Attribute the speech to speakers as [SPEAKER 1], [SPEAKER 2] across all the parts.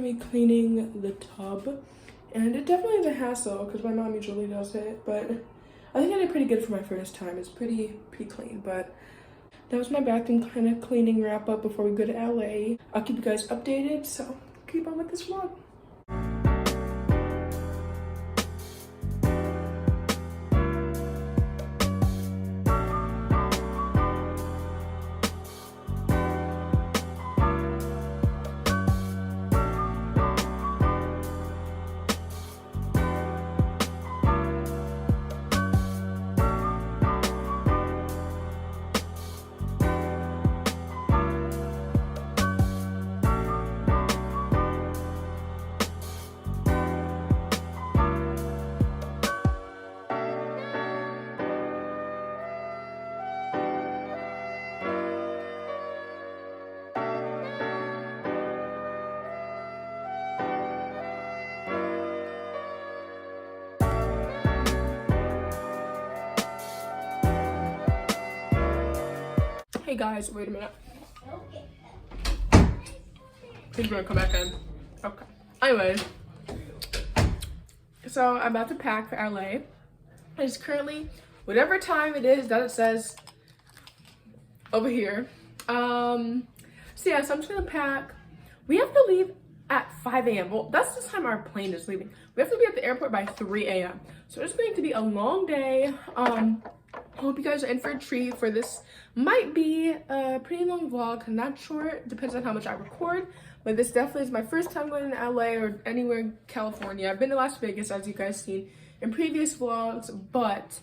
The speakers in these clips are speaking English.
[SPEAKER 1] me cleaning the tub, and it definitely is a hassle because my mom usually does it, but I think I did pretty good for my first time. It's pretty clean, but that was my bathroom kind of cleaning wrap up before we go to LA. I'll keep you guys updated, so keep on with this vlog. Hey guys, wait a minute. He's gonna come back in. Okay. Anyways, so I'm about to pack for LA. It's currently whatever time it is that it says over here. So yeah, so I'm just gonna pack. We have to leave at 5 a.m. Well, that's the time our plane is leaving. We have to be at the airport by 3 a.m. So it's going to be a long day. I hope you guys are in for a treat for this. Might be a pretty long vlog. I'm not sure. It depends on how much I record. But this definitely is my first time going to LA or anywhere in California. I've been to Las Vegas, as you guys seen in previous vlogs. But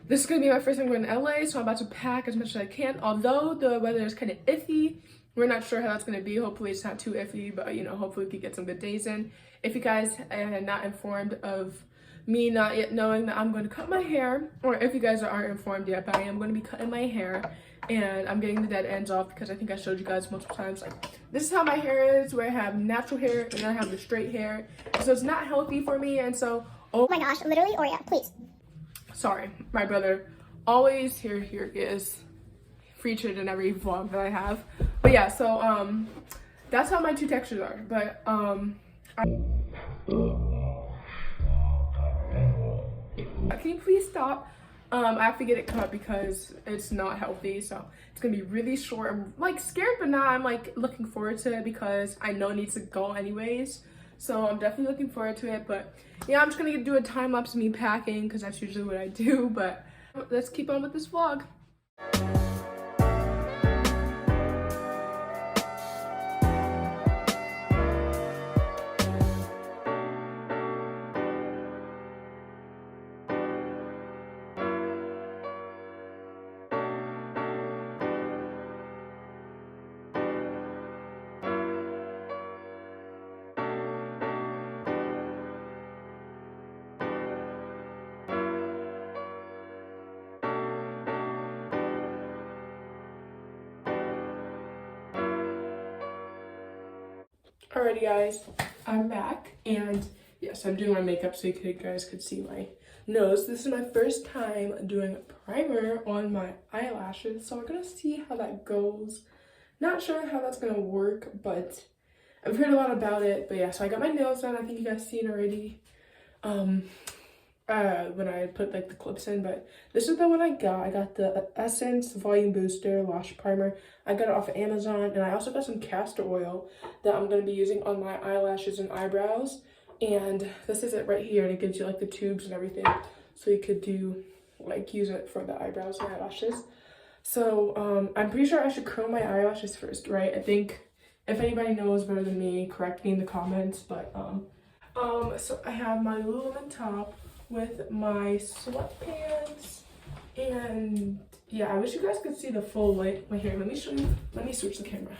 [SPEAKER 1] this is going to be my first time going to LA. So I'm about to pack as much as I can. Although the weather is kind of iffy. We're not sure how that's going to be. Hopefully it's not too iffy. But, you know, hopefully we could get some good days in. If you guys are not informed of me not yet knowing that I'm going to cut my hair, or if you guys aren't informed yet, but I am going to be cutting my hair, and I'm getting the dead ends off because I think I showed you guys multiple times, like, this is how my hair is, where I have natural hair and then I have the straight hair, so it's not healthy for me. And so, oh
[SPEAKER 2] my gosh, literally, or yeah, please.
[SPEAKER 1] Sorry, my brother, always here he is, featured in every vlog that I have. But yeah, so that's how my two textures are. But can you please stop? I have to get it cut because it's not healthy, so it's gonna be really short. I'm like scared, but now I'm like looking forward to it because I know it needs to go anyways, so I'm definitely looking forward to it. But yeah, I'm just gonna do a time lapse of me packing because that's usually what I do. But let's keep on with this vlog. Alrighty guys, I'm back, and yes, I'm doing my makeup so you guys could see my nose. This is my first time doing primer on my eyelashes, so we're gonna see how that goes. Not sure how that's gonna work, but I've heard a lot about it. But yeah, so I got my nails done. I think you guys seen already when I put like the clips in, but this is the one I got. I got the Essence Volume Booster Lash Primer. I got it off of Amazon, and I also got some castor oil that I'm going to be using on my eyelashes and eyebrows. And this is it right here, and it gives you like the tubes and everything, so you could do like use it for the eyebrows and eyelashes. So I'm pretty sure I should curl my eyelashes first, right? I think if anybody knows better than me, correct me in the comments. But so I have my Lululemon top with my sweatpants, and yeah, I wish you guys could see the full like my hair. Let me show you. Let me switch the camera.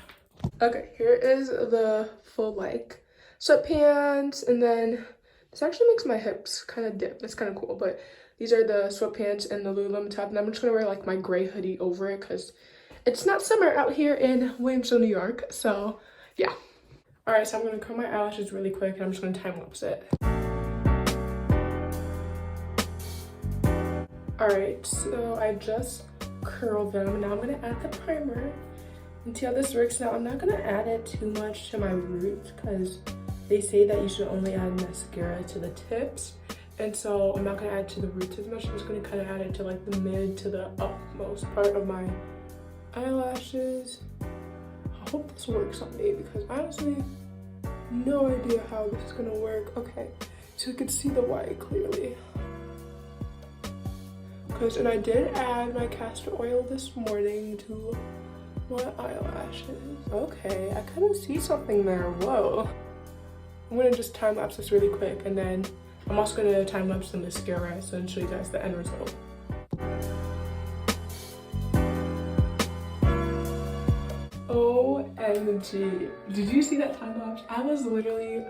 [SPEAKER 1] Okay, here is the full like sweatpants, and then this actually makes my hips kind of dip. That's kind of cool. But these are the sweatpants and the Lululemon top, and I'm just gonna wear like my gray hoodie over it because it's not summer out here in Williamsville, New York. So yeah. All right, so I'm gonna curl my eyelashes really quick, and I'm just gonna time lapse it. Alright, so I just curled them. Now I'm going to add the primer and see how this works. Now I'm not going to add it too much to my roots because they say that you should only add mascara to the tips. And so I'm not gonna add to the roots as much. I'm just gonna kind of add it to like the mid to the upmost part of my eyelashes. I hope this works on me because honestly, no idea how this is gonna work. Okay, so you can see the white clearly. And I did add my castor oil this morning to my eyelashes. Okay, I kind of see something there. Whoa. I'm gonna just time lapse this really quick, and then I'm also gonna time lapse the mascara so and show you guys the end result. OMG. Did you see that time lapse? I was literally,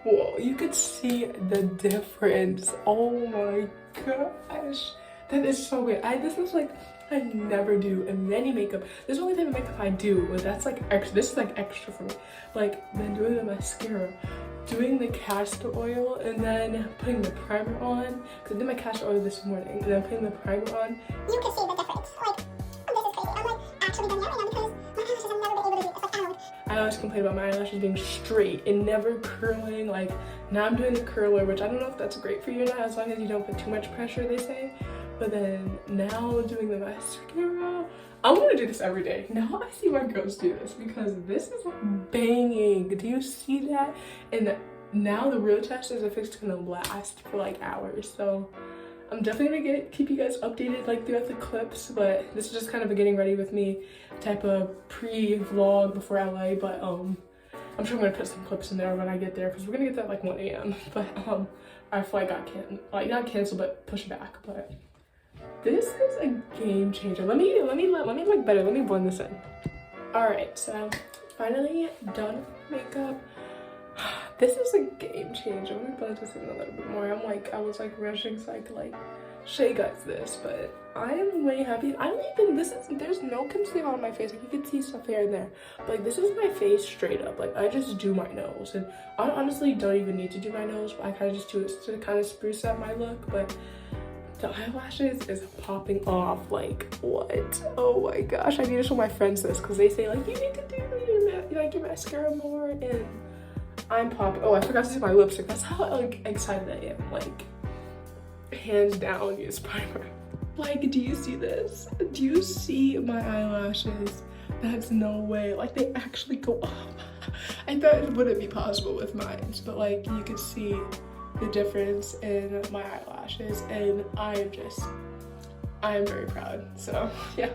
[SPEAKER 1] whoa, you could see the difference. Oh my gosh. That is so weird. This is like, I never do in any makeup. This is the only type of makeup I do, but that's like extra. This is like extra for me. Like, then doing the mascara, doing the castor oil, and then putting the primer on. Because I did my castor oil this morning, and then putting the primer on.
[SPEAKER 2] You can see the difference. Like, this is crazy. I'm like actually done yet right now because my eyelashes have never been able to do this. Like,
[SPEAKER 1] I always complain about my eyelashes being straight and never curling. Like, now I'm doing the curler, which I don't know if that's great for you or not, as long as you don't put too much pressure, they say. But then now doing the mascara, I want to do this every day. Now I see why girls do this because this is banging. Do you see that? And now the real test is if it's gonna last for like hours. So I'm definitely gonna keep you guys updated like throughout the clips. But this is just kind of a getting ready with me type of pre-vlog before LA. But I'm sure I'm gonna put some clips in there when I get there because we're gonna get there at like 1 a.m. But our flight got not canceled but pushed back. But this is a game changer. Let me look better. Let me blend this in. All right, so finally done with makeup. This is a game changer. Let me blend this in a little bit more. I was like rushing so I could like show you guys this, but I am way happy. I don't even, there's no concealer on my face. Like, you can see stuff here and there. But like, this is my face straight up. Like, I just do my nose. And I honestly don't even need to do my nose, but I kind of just do it to kind of spruce up my look. But the eyelashes is popping off. Like, what? Oh my gosh, I need to show my friends this because they say like, you need to do your mascara more, and I'm popping. Oh, I forgot to do my lipstick. That's how like excited I am. Like, hands down, use primer. Like, do you see this? Do you see my eyelashes? That's no way. Like, they actually go up. I thought it wouldn't be possible with mine, but like, you could see the difference in my eyelashes, and I am very proud. So yeah.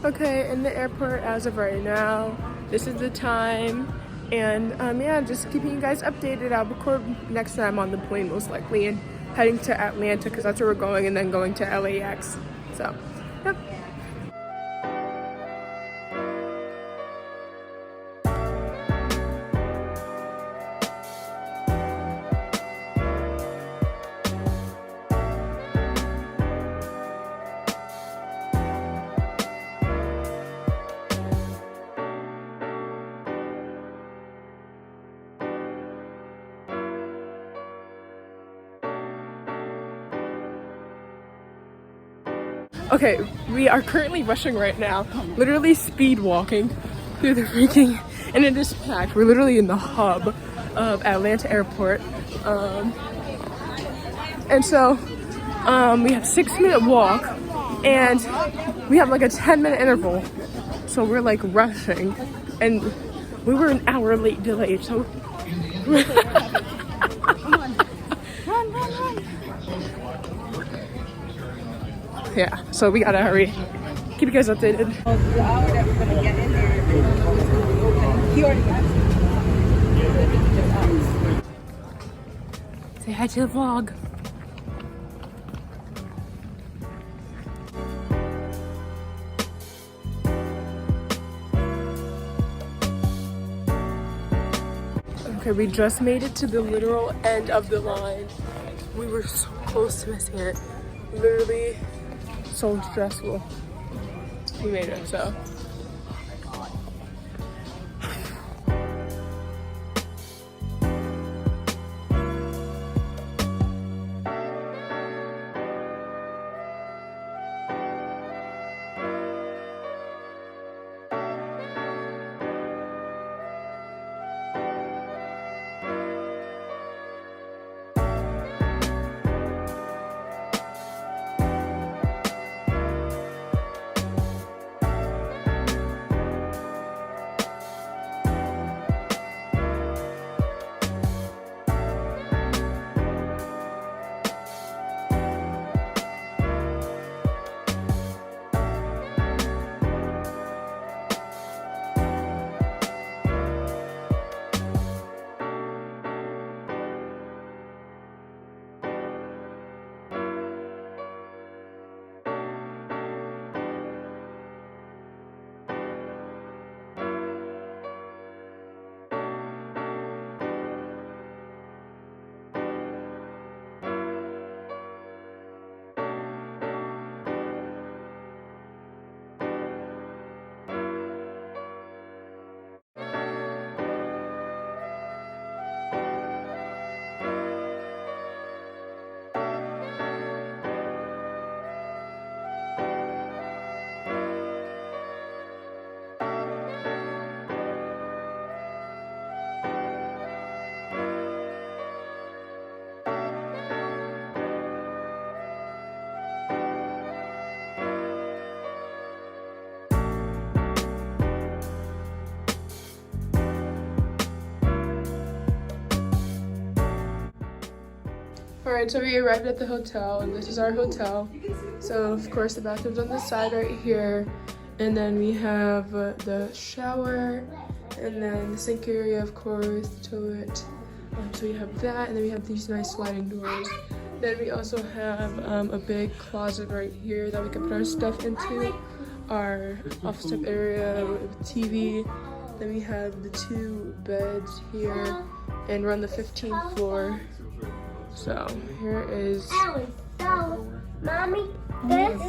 [SPEAKER 1] Okay, in the airport as of right now. This is the time. And yeah, just keeping you guys updated. I'll record next time on the plane most likely, and heading to Atlanta because that's where we're going, and then going to LAX. So, yep. Okay, we are currently rushing right now, literally speed walking through the freaking, and it is packed. We're literally in the hub of Atlanta Airport. And so we have 6-minute walk, and we have like a 10-minute interval. So we're like rushing, and we were an hour late delayed, so yeah, so we gotta hurry. Keep you guys updated.
[SPEAKER 3] The hour that we're gonna get in there, he already got it.
[SPEAKER 1] Say hi to the vlog. Okay, we just made it to the literal end of the line. We were so close to missing it. Literally so stressful. We made it, so. Alright, so we arrived at the hotel, and this is our hotel. So, of course, the bathroom's on this side right here. And then we have the shower, and then the sink area, of course, the toilet. So we have that, and then we have these nice sliding doors. Then we also have a big closet right here that we can put our stuff into. Our office type area with TV. Then we have the 2 beds here, and we're on the 15th floor. So here is.
[SPEAKER 2] So, mommy, this.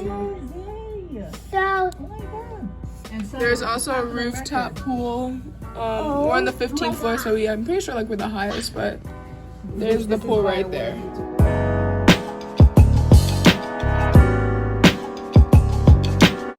[SPEAKER 2] So.
[SPEAKER 3] Oh my God. And so
[SPEAKER 1] There's also a rooftop pool. We're on the 15th floor, so I'm pretty sure like we're the highest, but there's the pool right there.